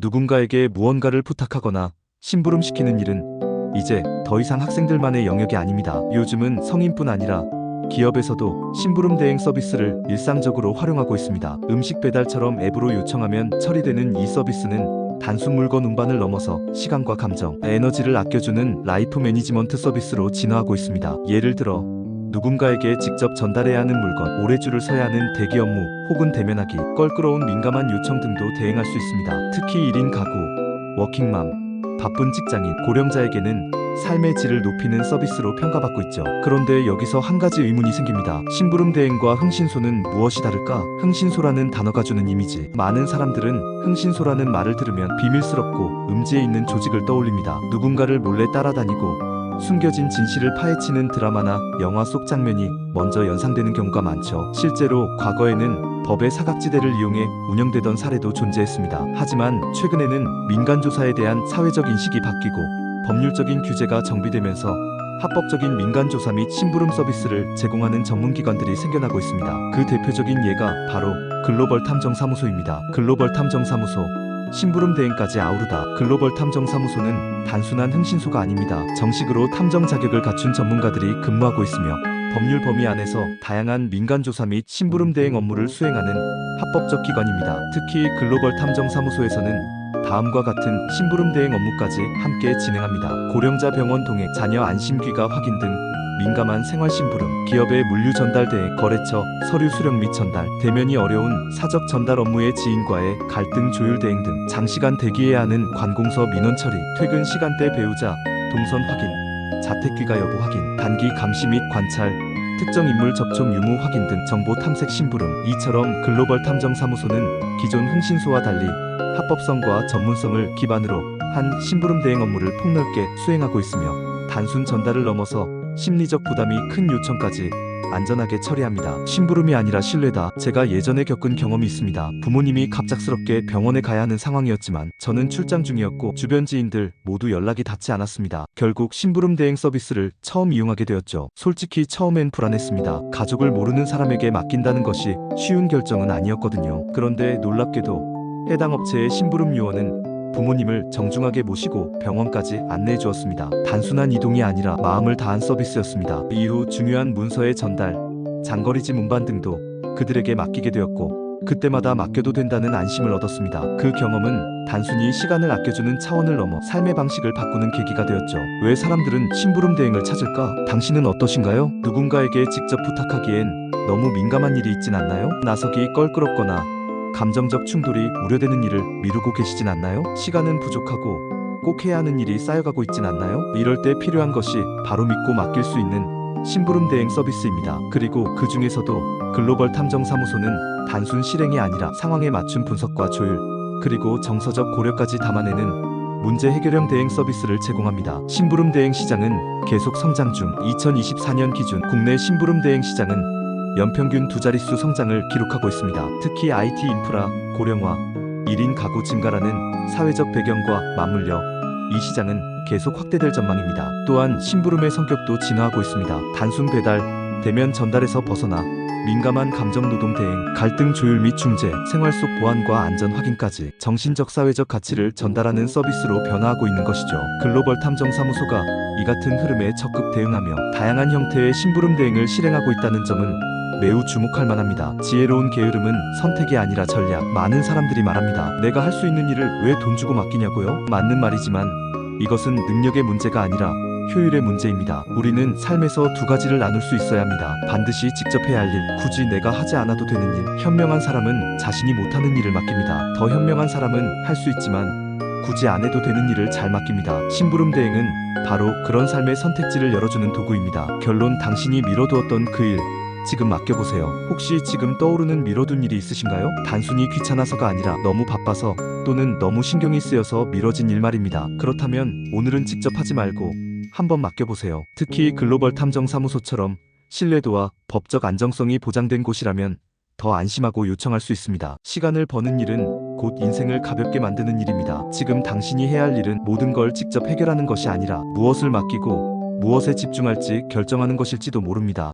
누군가에게 무언가를 부탁하거나 심부름시키는 일은 이제 더 이상 학생들만의 영역이 아닙니다. 요즘은 성인뿐 아니라 기업에서도 심부름 대행 서비스를 일상적으로 활용하고 있습니다. 음식 배달처럼 앱으로 요청하면 처리되는 이 서비스는 단순 물건 운반을 넘어서 시간과 감정, 에너지를 아껴주는 라이프 매니지먼트 서비스로 진화하고 있습니다. 예를 들어 누군가에게 직접 전달해야 하는 물건, 오래 줄을 서야 하는 대기 업무, 혹은 대면하기, 껄끄러운 민감한 요청 등도 대행할 수 있습니다. 특히 1인 가구, 워킹맘, 바쁜 직장인, 고령자에게는 삶의 질을 높이는 서비스로 평가받고 있죠. 그런데 여기서 한 가지 의문이 생깁니다. 심부름 대행과 흥신소는 무엇이 다를까? 흥신소라는 단어가 주는 이미지. 많은 사람들은 흥신소라는 말을 들으면 비밀스럽고 음지에 있는 조직을 떠올립니다. 누군가를 몰래 따라다니고 숨겨진 진실을 파헤치는 드라마나 영화 속 장면이 먼저 연상되는 경우가 많죠. 실제로 과거에는 법의 사각지대를 이용해 운영되던 사례도 존재했습니다. 하지만 최근에는 민간조사에 대한 사회적 인식이 바뀌고 법률적인 규제가 정비되면서 합법적인 민간조사 및 심부름 서비스를 제공하는 전문기관들이 생겨나고 있습니다. 그 대표적인 예가 바로 글로벌 탐정사무소입니다. 글로벌 탐정사무소, 심부름 대행까지 아우르다. 글로벌 탐정사무소는 단순한 흥신소가 아닙니다. 정식으로 탐정 자격을 갖춘 전문가들이 근무하고 있으며 법률 범위 안에서 다양한 민간조사 및 심부름 대행 업무를 수행하는 합법적 기관입니다. 특히 글로벌 탐정사무소에서는 다음과 같은 심부름 대행 업무까지 함께 진행합니다. 고령자 병원 동행, 자녀 안심귀가 확인 등 민감한 생활 심부름, 기업의 물류 전달 대행, 거래처 서류 수령 및 전달, 대면이 어려운 사적 전달 업무의 지인과의 갈등 조율 대행 등 장시간 대기해야 하는 관공서 민원 처리, 퇴근 시간대 배우자 동선 확인, 자택 귀가 여부 확인, 단기 감시 및 관찰, 특정 인물 접촉 유무 확인 등 정보 탐색 심부름. 이처럼 글로벌 탐정사무소는 기존 흥신소와 달리 합법성과 전문성을 기반으로 한 심부름 대행 업무를 폭넓게 수행하고 있으며 단순 전달을 넘어서 심리적 부담이 큰 요청까지 안전하게 처리합니다. 심부름이 아니라 신뢰다. 제가 예전에 겪은 경험이 있습니다. 부모님이 갑작스럽게 병원에 가야 하는 상황이었지만 저는 출장 중이었고 주변 지인들 모두 연락이 닿지 않았습니다. 결국 심부름 대행 서비스를 처음 이용하게 되었죠. 솔직히 처음엔 불안했습니다. 가족을 모르는 사람에게 맡긴다는 것이 쉬운 결정은 아니었거든요. 그런데 놀랍게도 해당 업체의 심부름 요원은 부모님을 정중하게 모시고 병원까지 안내해 주었습니다. 단순한 이동이 아니라 마음을 다한 서비스였습니다. 이후 중요한 문서의 전달, 장거리집 운반 등도 그들에게 맡기게 되었고 그때마다 맡겨도 된다는 안심을 얻었습니다. 그 경험은 단순히 시간을 아껴주는 차원을 넘어 삶의 방식을 바꾸는 계기가 되었죠. 왜 사람들은 심부름 대행을 찾을까? 당신은 어떠신가요? 누군가에게 직접 부탁하기엔 너무 민감한 일이 있진 않나요? 나서기 껄끄럽거나 감정적 충돌이 우려되는 일을 미루고 계시진 않나요? 시간은 부족하고 꼭 해야 하는 일이 쌓여가고 있진 않나요? 이럴 때 필요한 것이 바로 믿고 맡길 수 있는 심부름 대행 서비스입니다. 그리고 그 중에서도 글로벌 탐정사무소는 단순 실행이 아니라 상황에 맞춘 분석과 조율, 그리고 정서적 고려까지 담아내는 문제 해결형 대행 서비스를 제공합니다. 심부름 대행 시장은 계속 성장 중. 2024년 기준 국내 심부름 대행 시장은 연평균 두 자릿수 성장을 기록하고 있습니다. 특히 IT 인프라, 고령화, 1인 가구 증가라는 사회적 배경과 맞물려 이 시장은 계속 확대될 전망입니다. 또한 심부름의 성격도 진화하고 있습니다. 단순 배달, 대면 전달에서 벗어나 민감한 감정 노동 대행, 갈등 조율 및 중재, 생활 속 보안과 안전 확인까지 정신적 사회적 가치를 전달하는 서비스로 변화하고 있는 것이죠. 글로벌 탐정사무소가 이 같은 흐름에 적극 대응하며 다양한 형태의 심부름 대행을 실행하고 있다는 점은 매우 주목할 만합니다. 지혜로운 게으름은 선택이 아니라 전략. 많은 사람들이 말합니다. 내가 할 수 있는 일을 왜 돈 주고 맡기냐고요? 맞는 말이지만 이것은 능력의 문제가 아니라 효율의 문제입니다. 우리는 삶에서 두 가지를 나눌 수 있어야 합니다. 반드시 직접 해야 할 일, 굳이 내가 하지 않아도 되는 일. 현명한 사람은 자신이 못하는 일을 맡깁니다. 더 현명한 사람은 할 수 있지만 굳이 안 해도 되는 일을 잘 맡깁니다. 심부름 대행은 바로 그런 삶의 선택지를 열어주는 도구입니다. 결론, 당신이 미뤄두었던 그 일, 지금 맡겨보세요. 혹시 지금 떠오르는 미뤄둔 일이 있으신가요? 단순히 귀찮아서가 아니라 너무 바빠서 또는 너무 신경이 쓰여서 미뤄진 일 말입니다. 그렇다면 오늘은 직접 하지 말고 한번 맡겨보세요. 특히 글로벌 탐정사무소처럼 신뢰도와 법적 안정성이 보장된 곳이라면 더 안심하고 요청할 수 있습니다. 시간을 버는 일은 곧 인생을 가볍게 만드는 일입니다. 지금 당신이 해야 할 일은 모든 걸 직접 해결하는 것이 아니라 무엇을 맡기고 무엇에 집중할지 결정하는 것일지도 모릅니다.